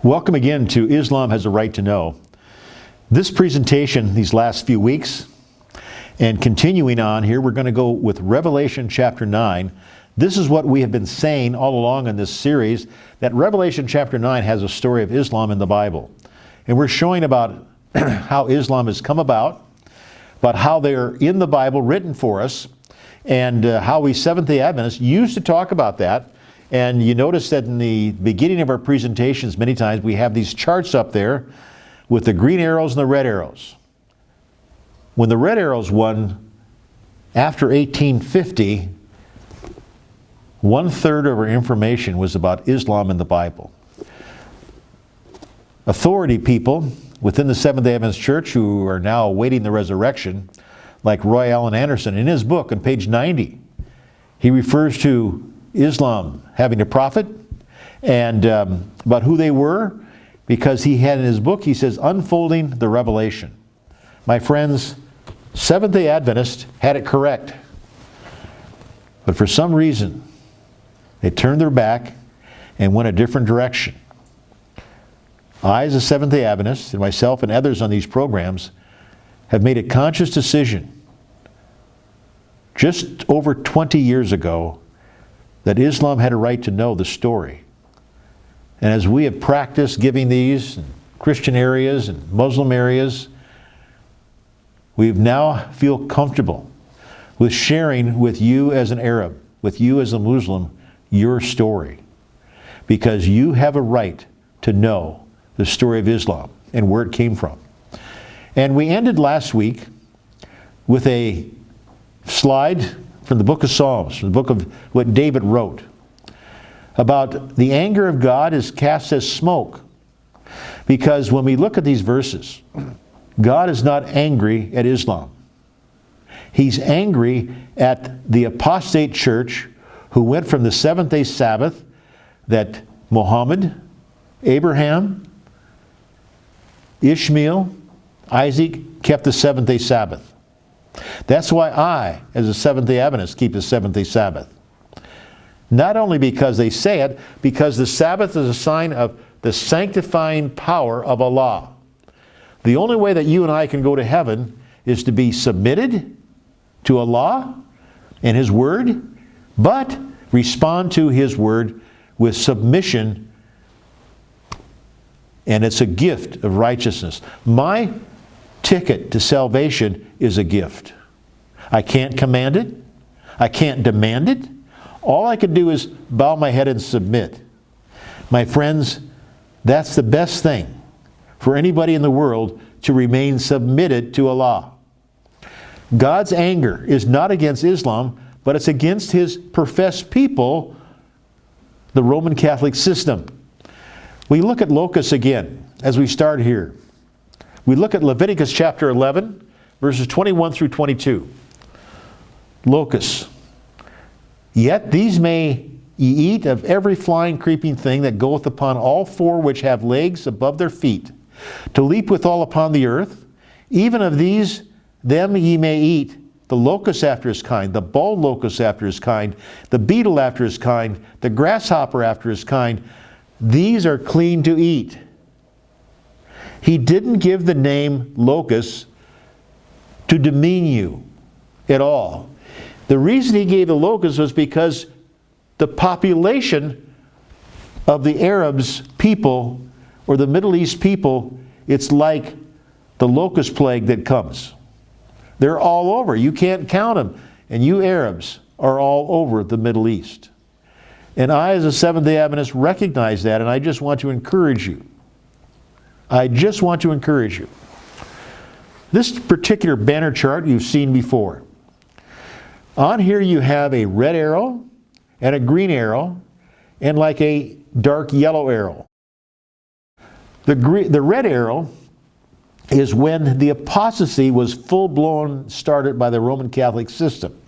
Welcome again to Islam Has a Right to Know. This presentation, these last few weeks, and continuing on here, we're going to go with Revelation chapter 9. This is what we have been saying all along in this series, that Revelation chapter 9 has a story of Islam in the Bible. And we're showing about how Islam has come about how they're in the Bible written for us, and how we Seventh-day Adventists used to talk about that. And you notice that in the beginning of our presentations, many times we have these charts up there with the green arrows and the red arrows. When the red arrows won after 1850, 1/3 of our information was about Islam in the Bible. Authority people within the Seventh-day Adventist Church who are now awaiting the resurrection, like Roy Allen Anderson, in his book on page 90, he refers to Islam having a prophet and about who they were, because he had in his book, he says, unfolding the revelation. My friends, Seventh-day Adventists had it correct. But for some reason, they turned their back and went a different direction. I, as a Seventh-day Adventist, and myself and others on these programs, have made a conscious decision just over 20 years ago that Islam had a right to know the story. And as we have practiced giving these in Christian areas and Muslim areas, we now feel comfortable with sharing with you as an Arab, with you as a Muslim, your story. Because you have a right to know the story of Islam and where it came from. And we ended last week with a slide from the book of Psalms, from the book of what David wrote, about the anger of God is cast as smoke. Because when we look at these verses, God is not angry at Islam. He's angry at the apostate church who went from the seventh-day Sabbath that Muhammad, Abraham, Ishmael, Isaac kept the seventh-day Sabbath. That's why I, as a Seventh-day Adventist, keep the seventh-day Sabbath. Not only because they say it, because the Sabbath is a sign of the sanctifying power of Allah. The only way that you and I can go to heaven is to be submitted to Allah and His Word, but respond to His Word with submission, and it's a gift of righteousness. My ticket to salvation is a gift. I can't command it. I can't demand it. All I can do is bow my head and submit. My friends, that's the best thing for anybody in the world, to remain submitted to Allah. God's anger is not against Islam, but it's against His professed people, the Roman Catholic system. We look at locusts again as we start here. We look at Leviticus chapter 11, verses 21 through 22. Locusts. Yet these may ye eat of every flying, creeping thing that goeth upon all four which have legs above their feet, to leap withal upon the earth. Even of these, them ye may eat, the locust after his kind, the bald locust after his kind, the beetle after his kind, the grasshopper after his kind. These are clean to eat. He didn't give the name locust to demean you at all. The reason He gave the locust was because the population of the Arabs people, or the Middle East people, it's like the locust plague that comes. They're all over. You can't count them. And you Arabs are all over the Middle East. And I, as a Seventh-day Adventist, recognize that, and I just want to encourage you. I just want to encourage you. This particular banner chart you've seen before. On here you have a red arrow and a green arrow and like a dark yellow arrow. The red arrow is when the apostasy was full-blown, started by the Roman Catholic system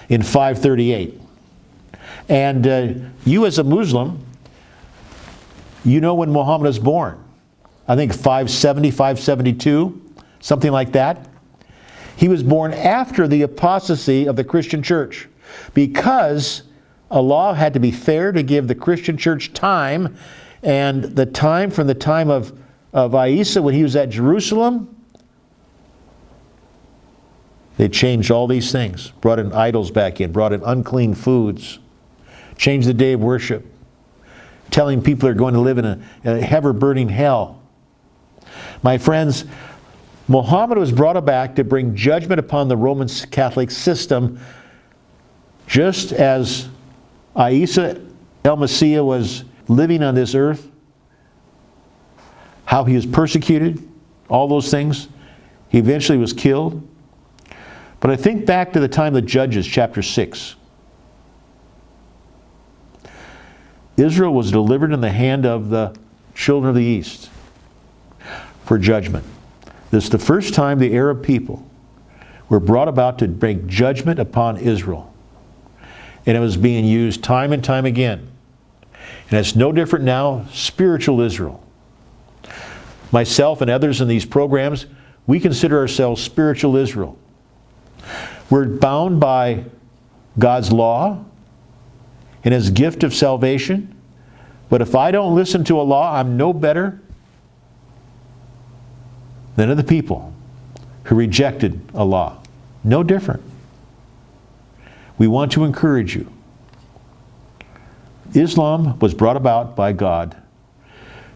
in 538. And you as a Muslim, you know when Muhammad was born. I think 570, 572, something like that. He was born after the apostasy of the Christian church, because Allah had to be fair to give the Christian church time And from the time of Asa, when he was at Jerusalem, they changed all these things, brought in idols back in, brought in unclean foods, changed the day of worship, telling people they're going to live in a ever-burning hell. My friends, Muhammad was brought back to bring judgment upon the Roman Catholic system, just as Isa el-Messiah was living on this earth, how he was persecuted, all those things. He eventually was killed. But I think back to the time of the Judges, chapter 6. Israel was delivered in the hand of the children of the East for judgment. This is the first time the Arab people were brought about to bring judgment upon Israel. And it was being used time and time again. And it's no different now, spiritual Israel. Myself and others in these programs, we consider ourselves spiritual Israel. We're bound by God's law and His gift of salvation. But if I don't listen to a law, I'm no better than other people who rejected a law. No different. We want to encourage you. Islam was brought about by God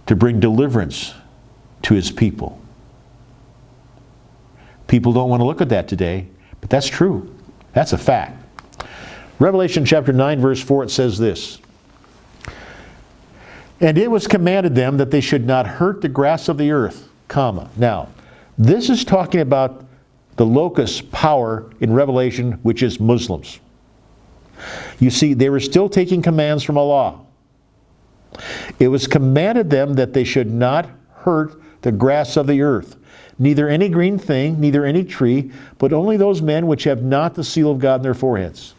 to bring deliverance to His people. People don't want to look at that today, but that's true. That's a fact. Revelation chapter 9, verse 4, it says this. And it was commanded them that they should not hurt the grass of the earth, comma. Now, this is talking about the locust power in Revelation, which is Muslims. You see, they were still taking commands from Allah. It was commanded them that they should not hurt the grass of the earth, neither any green thing, neither any tree, but only those men which have not the seal of God in their foreheads.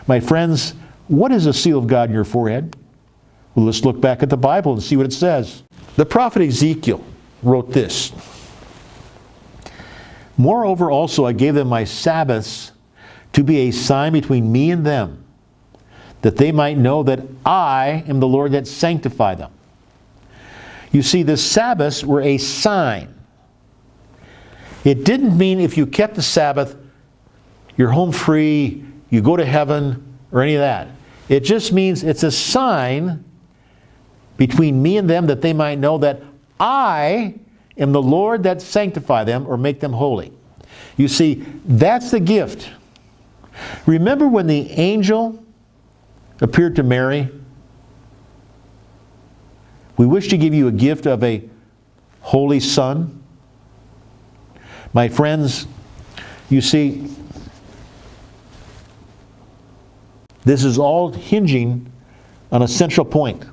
My friends, what is a seal of God in your forehead? Well, let's look back at the Bible and see what it says. The prophet Ezekiel wrote this. Moreover also I gave them my Sabbaths to be a sign between me and them, that they might know that I am the Lord that sanctify them. You see, the Sabbaths were a sign. It didn't mean if you kept the Sabbath, you're home free, you go to heaven, or any of that. It just means it's a sign between me and them that they might know that I am the Lord that sanctify them or make them holy. You see, that's the gift. Remember when the angel appeared to Mary? We wish to give you a gift of a holy son. My friends, you see, this is all hinging on a central point.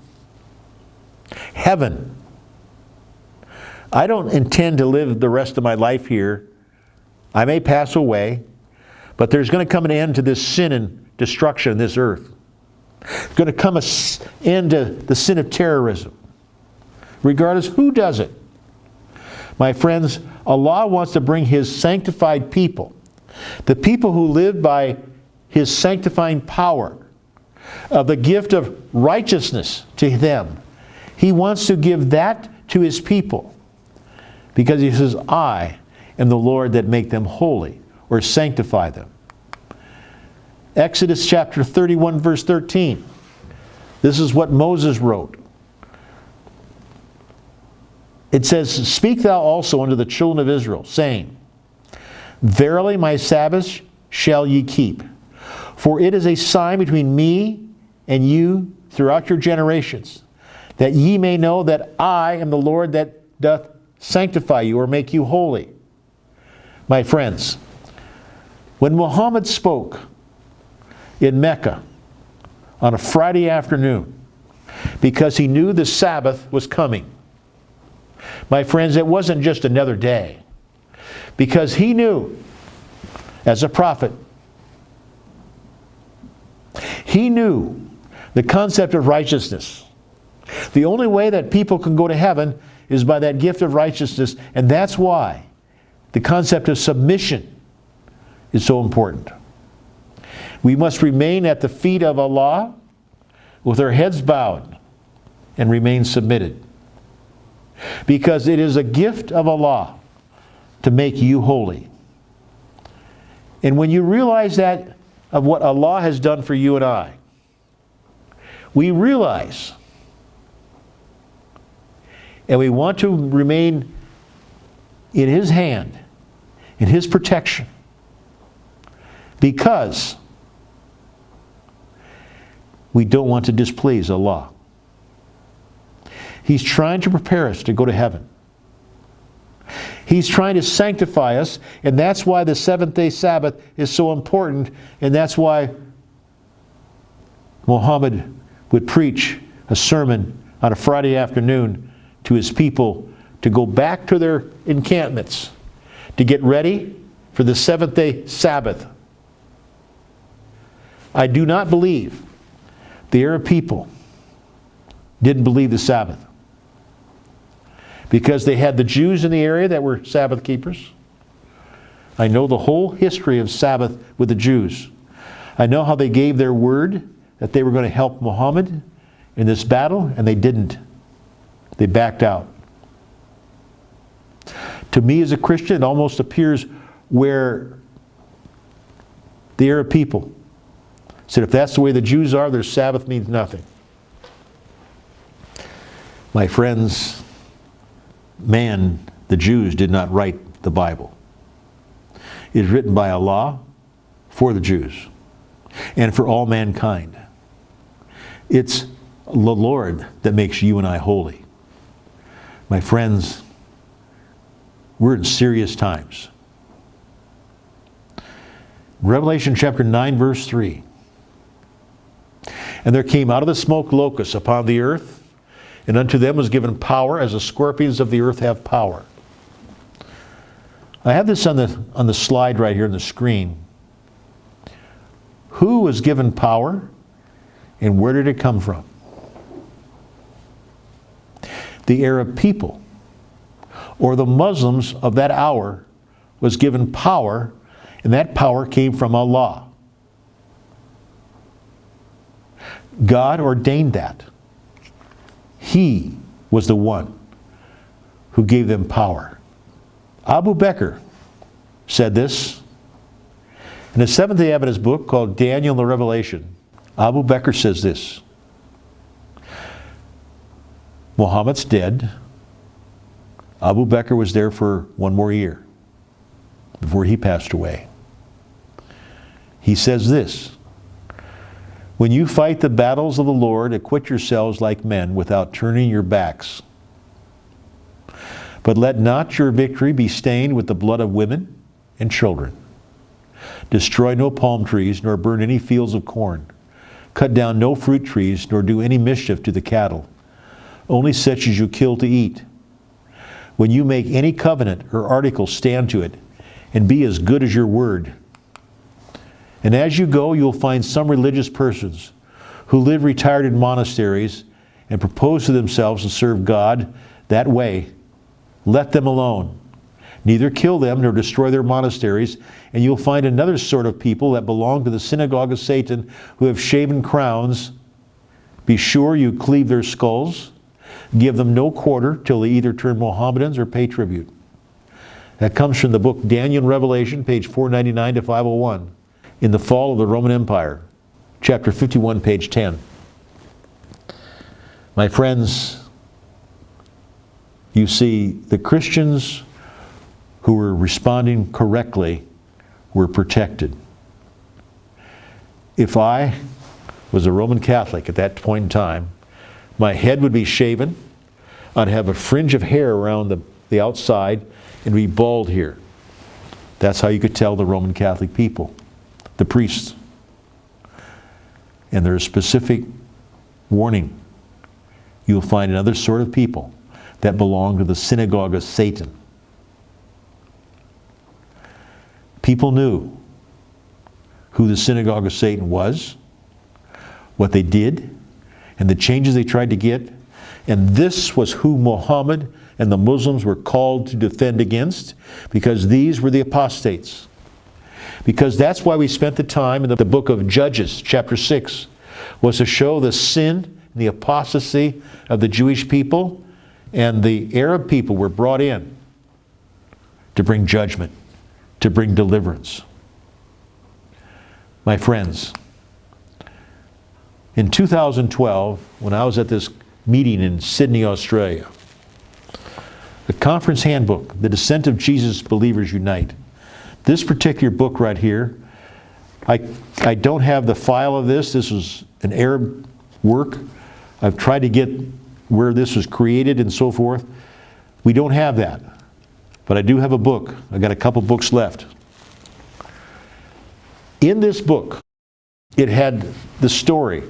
Heaven. I don't intend to live the rest of my life here. I may pass away, but there's going to come an end to this sin and destruction on this earth. There's going to come an end to the sin of terrorism, regardless who does it. My friends, Allah wants to bring His sanctified people, the people who live by His sanctifying power, of the gift of righteousness to them. He wants to give that to His people, because He says, I am the Lord that make them holy, or sanctify them. Exodus chapter 31, verse 13. This is what Moses wrote. It says, Speak thou also unto the children of Israel, saying, Verily my Sabbaths shall ye keep, for it is a sign between me and you throughout your generations, that ye may know that I am the Lord that doth sanctify you or make you holy. My friends, when Muhammad spoke in Mecca on a Friday afternoon, because he knew the Sabbath was coming, my friends, it wasn't just another day, because he knew, as a prophet, he knew the concept of righteousness. The only way that people can go to heaven is by that gift of righteousness, and that's why the concept of submission is so important. We must remain at the feet of Allah with our heads bowed and remain submitted. Because it is a gift of Allah to make you holy. And when you realize that of what Allah has done for you and I, we realize, and we want to remain in His hand, in His protection, because we don't want to displease Allah. He's trying to prepare us to go to heaven. He's trying to sanctify us, and that's why the seventh-day Sabbath is so important, and that's why Muhammad would preach a sermon on a Friday afternoon to his people to go back to their encampments, to get ready for the seventh-day Sabbath. I do not believe the Arab people didn't believe the Sabbath, because they had the Jews in the area that were Sabbath keepers. I know the whole history of Sabbath with the Jews. I know how they gave their word that they were going to help Muhammad in this battle, and they didn't. They backed out. To me as a Christian, it almost appears where the Arab people said, if that's the way the Jews are, their Sabbath means nothing. My friends, man, the Jews did not write the Bible. It is written by Allah for the Jews and for all mankind. It's the Lord that makes you and I holy. My friends, we're in serious times. Revelation chapter 9, verse 3. And there came out of the smoke locusts upon the earth, and unto them was given power, as the scorpions of the earth have power. I have this on the slide right here on the screen. Who was given power, and where did it come from? The Arab people, or the Muslims of that hour, was given power, and that power came from Allah. God ordained that. He was the one who gave them power. Abu Bakr said this in a Seventh-day Adventist book called Daniel and the Revelation. Abu Bakr says this: Muhammad's dead. Abu Bakr was there for one more year before he passed away. He says this: when you fight the battles of the Lord, acquit yourselves like men without turning your backs. But let not your victory be stained with the blood of women and children. Destroy no palm trees, nor burn any fields of corn. Cut down no fruit trees, nor do any mischief to the cattle. Only such as you kill to eat. When you make any covenant or article, stand to it, and be as good as your word. And as you go, you'll find some religious persons who live retired in monasteries and propose to themselves to serve God that way. Let them alone. Neither kill them nor destroy their monasteries, and you'll find another sort of people that belong to the synagogue of Satan, who have shaven crowns. Be sure you cleave their skulls. Give them no quarter till they either turn Mohammedans or pay tribute. That comes from the book Daniel and Revelation, page 499 to 501. In the Fall of the Roman Empire, chapter 51, page 10. My friends, you see, the Christians who were responding correctly were protected. If I was a Roman Catholic at that point in time, my head would be shaven, I'd have a fringe of hair around the outside, and be bald here. That's how you could tell the Roman Catholic people, the priests. And there's a specific warning. You'll find another sort of people that belong to the synagogue of Satan. People knew who the synagogue of Satan was, what they did, and the changes they tried to get. And this was who Muhammad and the Muslims were called to defend against, because these were the apostates. Because that's why we spent the time in the book of Judges, chapter 6, was to show the sin and the apostasy of the Jewish people and the Arab people were brought in to bring judgment, to bring deliverance. My friends, in 2012, when I was at this meeting in Sydney, Australia, the Conference Handbook, The Descent of Jesus, Believers Unite. This particular book right here, I don't have the file of this. This was an Arab work. I've tried to get where this was created and so forth. We don't have that. But I do have a book. I've got a couple books left. In this book, it had the story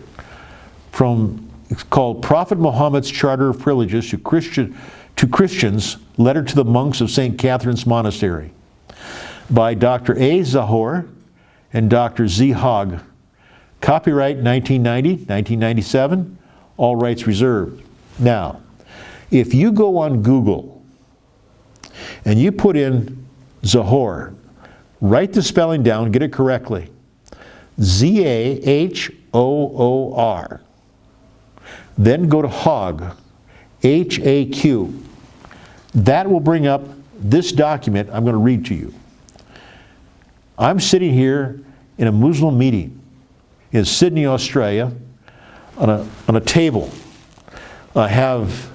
it's called Prophet Muhammad's Charter of Privileges to Christians, Letter to the Monks of St. Catherine's Monastery, by Dr. A. Zahor and Dr. Z. Hogg. Copyright 1990, 1997, all rights reserved. Now, if you go on Google and you put in Zahor, write the spelling down, get it correctly. Z-A-H-O-O-R. Then go to Hogg, H-A-Q. That will bring up this document I'm going to read to you. I'm sitting here in a Muslim meeting in Sydney, Australia, on a table. I have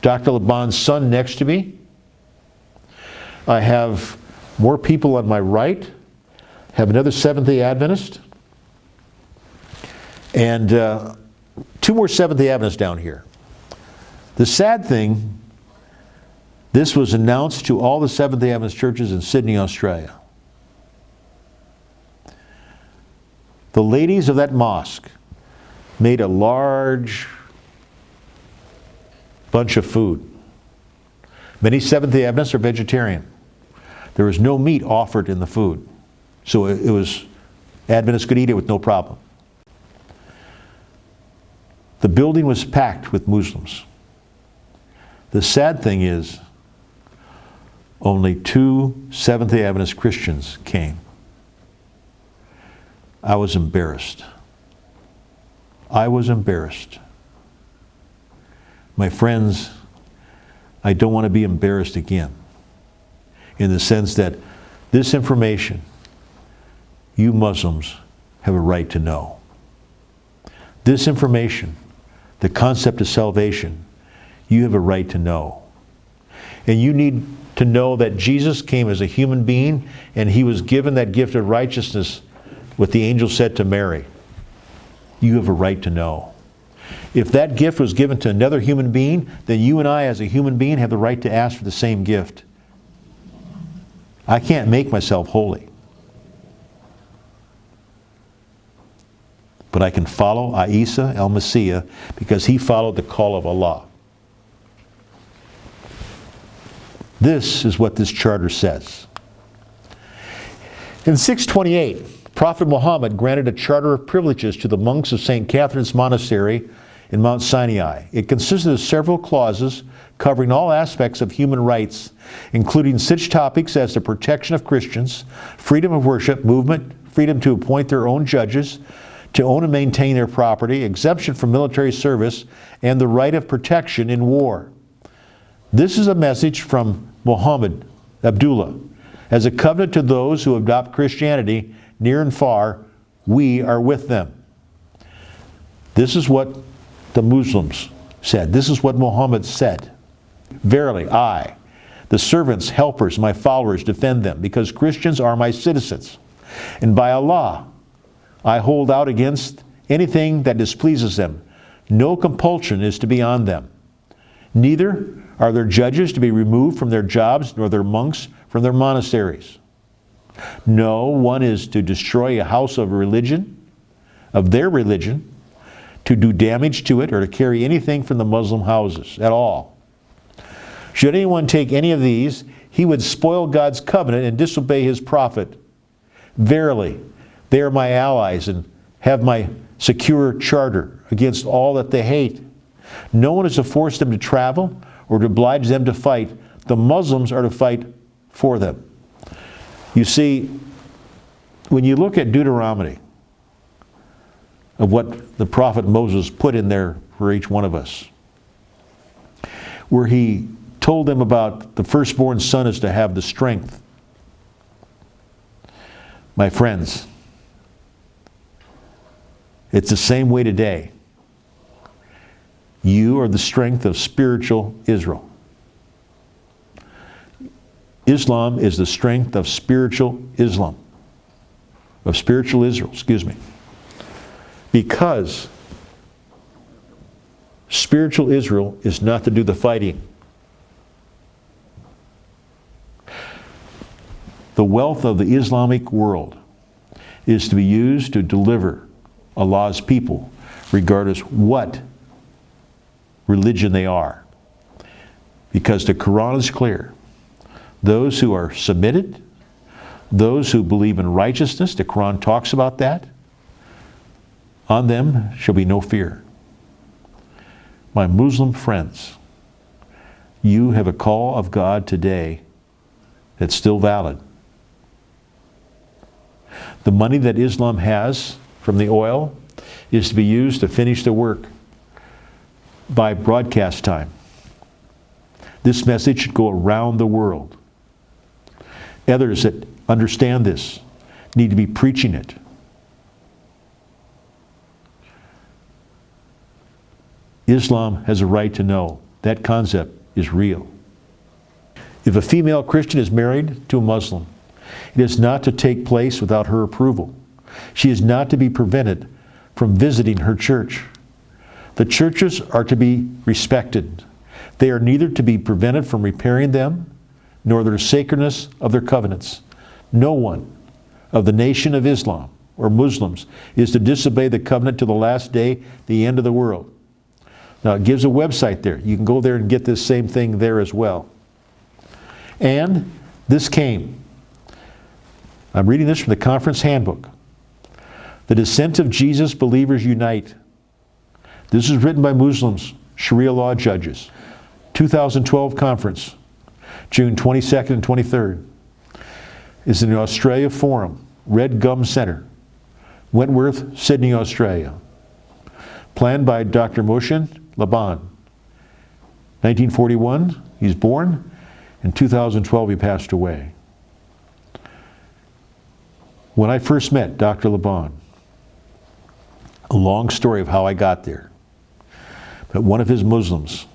Dr. Laban's son next to me. I have more people on my right. I have another Seventh-day Adventist. And two more Seventh-day Adventists down here. The sad thing, this was announced to all the Seventh-day Adventist churches in Sydney, Australia. The ladies of that mosque made a large bunch of food. Many Seventh-day Adventists are vegetarian. There was no meat offered in the food. So it was, Adventists could eat it with no problem. The building was packed with Muslims. The sad thing is, only 2 Seventh-day Adventist Christians came. I was embarrassed. I was embarrassed. My friends, I don't want to be embarrassed again, in the sense that this information, you Muslims have a right to know. This information, the concept of salvation, you have a right to know. And you need to know that Jesus came as a human being, and he was given that gift of righteousness, what the angel said to Mary. You have a right to know. If that gift was given to another human being, then you and I as a human being have the right to ask for the same gift. I can't make myself holy. But I can follow Isa el-Messiah because he followed the call of Allah. This is what this charter says. In 628, Prophet Muhammad granted a charter of privileges to the monks of St. Catherine's Monastery in Mount Sinai. It consisted of several clauses covering all aspects of human rights, including such topics as the protection of Christians, freedom of worship, movement, freedom to appoint their own judges, to own and maintain their property, exemption from military service, and the right of protection in war. This is a message from Muhammad Abdullah. As a covenant to those who adopt Christianity near and far, we are with them. This is what the Muslims said. This is what Muhammad said. Verily, I, the servants, helpers, my followers, defend them, because Christians are my citizens. And by Allah, I hold out against anything that displeases them. No compulsion is to be on them. Neither are their judges to be removed from their jobs, nor their monks from their monasteries. No one is to destroy a house of religion, of their religion, to do damage to it, or to carry anything from the Muslim houses at all. Should anyone take any of these, he would spoil God's covenant and disobey his prophet. Verily, they are my allies and have my secure charter against all that they hate. No one is to force them to travel or to oblige them to fight. The Muslims are to fight for them. You see, when you look at Deuteronomy, of what the prophet Moses put in their for each one of us, where he told them about the firstborn son is to have the strength. My friends, it's the same way today. You are the strength of spiritual Israel. Islam is the strength of spiritual Islam. Of spiritual Israel, excuse me. Because spiritual Israel is not to do the fighting. The wealth of the Islamic world is to be used to deliver Allah's people, regardless what religion they are. Because the Quran is clear. Those who are submitted, those who believe in righteousness, the Quran talks about that, on them shall be no fear. My Muslim friends, you have a call of God today that's still valid. The money that Islam has from the oil is to be used to finish the work by broadcast time. This message should go around the world. Others that understand this need to be preaching it. Islam has a right to know that concept is real. If a female Christian is married to a Muslim, it is not to take place without her approval. She is not to be prevented from visiting her church. The churches are to be respected. They are neither to be prevented from repairing them, nor the sacredness of their covenants. No one of the nation of Islam or Muslims is to disobey the covenant to the last day, the end of the world. Now it gives a website there. You can go there and get this same thing there as well. And this came. I'm reading this from the Conference Handbook. The Descent of Jesus Believers Unite. This is written by Muslims, Sharia law judges. 2012 conference, June 22nd and 23rd. Is in the Australia Forum, Red Gum Center, Wentworth, Sydney, Australia. Planned by Dr. Mohsin Laban. 1941, he's born. In 2012, he passed away. When I first met Dr. Laban, a long story of how I got there, but one of his Muslims,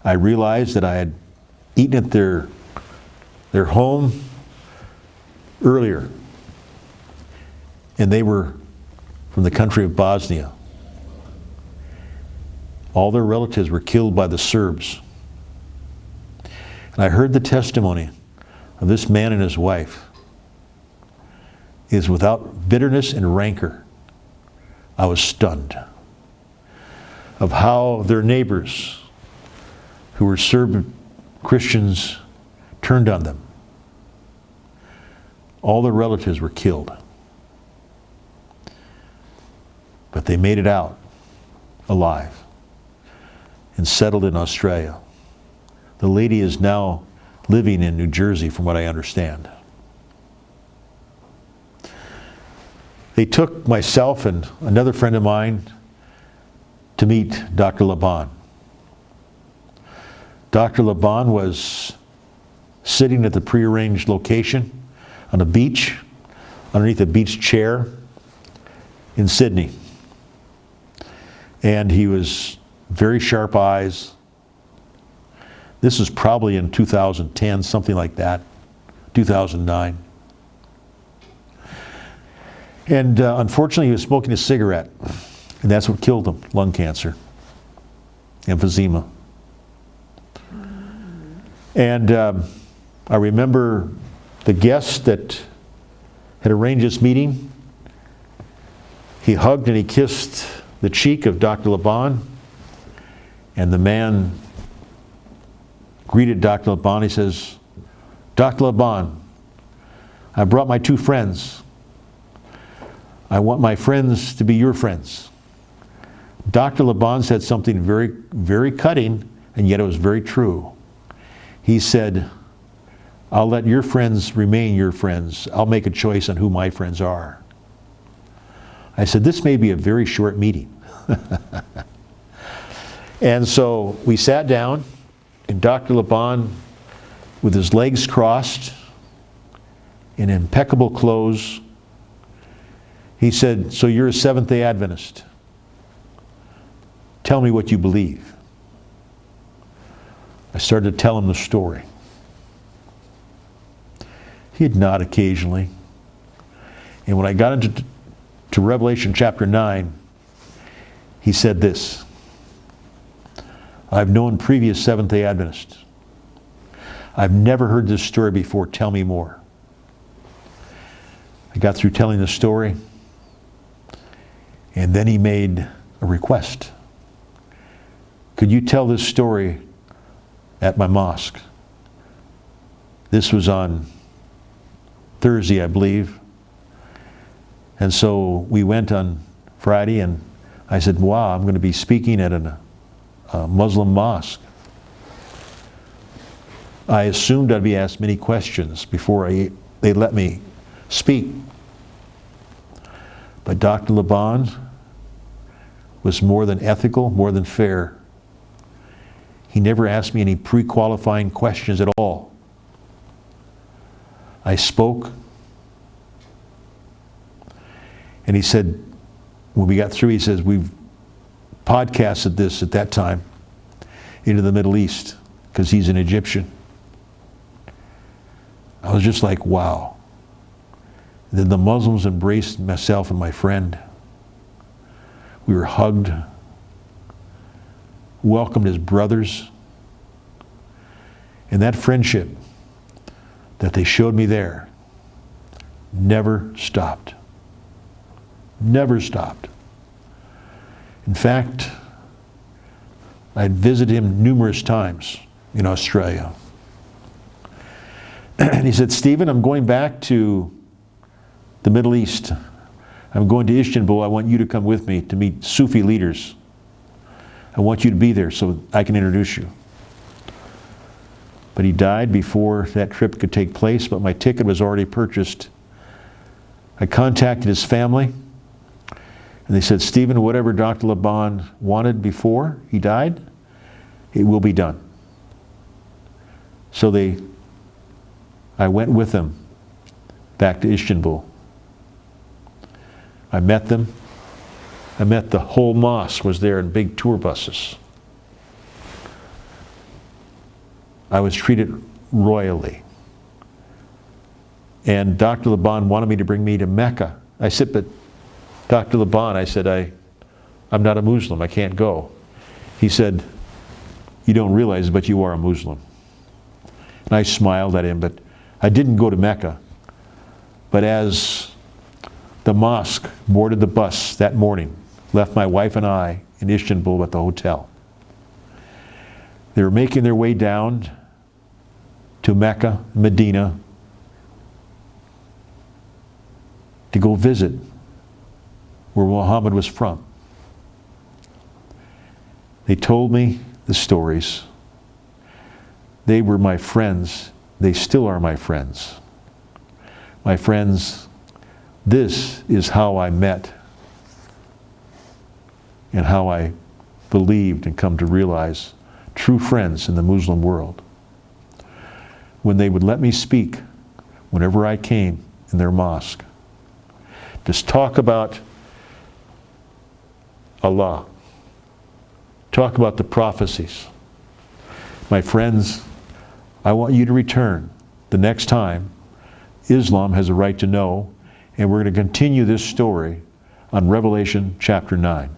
I realized that I had eaten at their home earlier, and they were from the country of Bosnia. All their relatives were killed by the Serbs. And I heard the testimony of this man and his wife. Is without bitterness and rancor. I was stunned of how their neighbors who were Serb Christians turned on them. All their relatives were killed. But they made it out alive and settled in Australia. The lady is now living in New Jersey, from what I understand. They took myself and another friend of mine to meet Dr. Laban. Dr. Laban was sitting at the prearranged location on a beach, underneath a beach chair in Sydney. And he was very sharp eyes. This was probably in 2010, something like that, 2009. And unfortunately, he was smoking a cigarette, and that's what killed him, lung cancer, emphysema. And I remember the guest that had arranged this meeting. He hugged and he kissed the cheek of Dr. Laban, and the man greeted Dr. Laban. He says, "Dr. Laban, I brought my two friends. I want my friends to be your friends." Dr. Laban said something very, very cutting, and yet it was very true. He said, "I'll let your friends remain your friends. I'll make a choice on who my friends are." I said, "This may be a very short meeting." And so we sat down, and Dr. Laban, with his legs crossed, in impeccable clothes, he said, "So you're a Seventh-day Adventist. Tell me what you believe." I started to tell him the story. He'd nod occasionally. And when I got into Revelation chapter 9, he said this: "I've known previous Seventh-day Adventists. I've never heard this story before. Tell me more." I got through telling the story, and then he made a request. "Could you tell this story at my mosque?" This was on Thursday, I believe. And so we went on Friday, and I said, "Wow, I'm going to be speaking at a Muslim mosque." I assumed I'd be asked many questions before they let me speak. But Dr. Laban was more than ethical, more than fair. He never asked me any pre-qualifying questions at all. I spoke, and he said, when we got through, he says, "We've podcasted this at that time into the Middle East," because he's an Egyptian. I was just like, wow. Then the Muslims embraced myself and my friend. We were hugged, welcomed as brothers. And that friendship that they showed me there never stopped. Never stopped. In fact, I'd visited him numerous times in Australia. And he said, "Stephen, I'm going back to the Middle East. I'm going to Istanbul. I want you to come with me to meet Sufi leaders. I want you to be there so I can introduce you." But he died before that trip could take place, but my ticket was already purchased. I contacted his family, and they said, "Stephen, whatever Dr. Laban wanted before he died, it will be done." So I went with them back to Istanbul. I met them. I met the whole mosque was there in big tour buses. I was treated royally. And Dr. Laban wanted me to bring me to Mecca. I said, "But Dr. Laban," I said, I'm not a Muslim, I can't go. He said, "You don't realize, but you are a Muslim." And I smiled at him, but I didn't go to Mecca. But as the mosque boarded the bus that morning, left my wife and I in Istanbul at the hotel. They were making their way down to Mecca, Medina, to go visit where Muhammad was from. They told me the stories. They were my friends. They still are my friends. My friends, this is how I met and how I believed and come to realize true friends in the Muslim world. When they would let me speak whenever I came in their mosque, just talk about Allah, talk about the prophecies. My friends, I want you to return the next time. Islam has a right to know, and we're going to continue this story on Revelation chapter 9.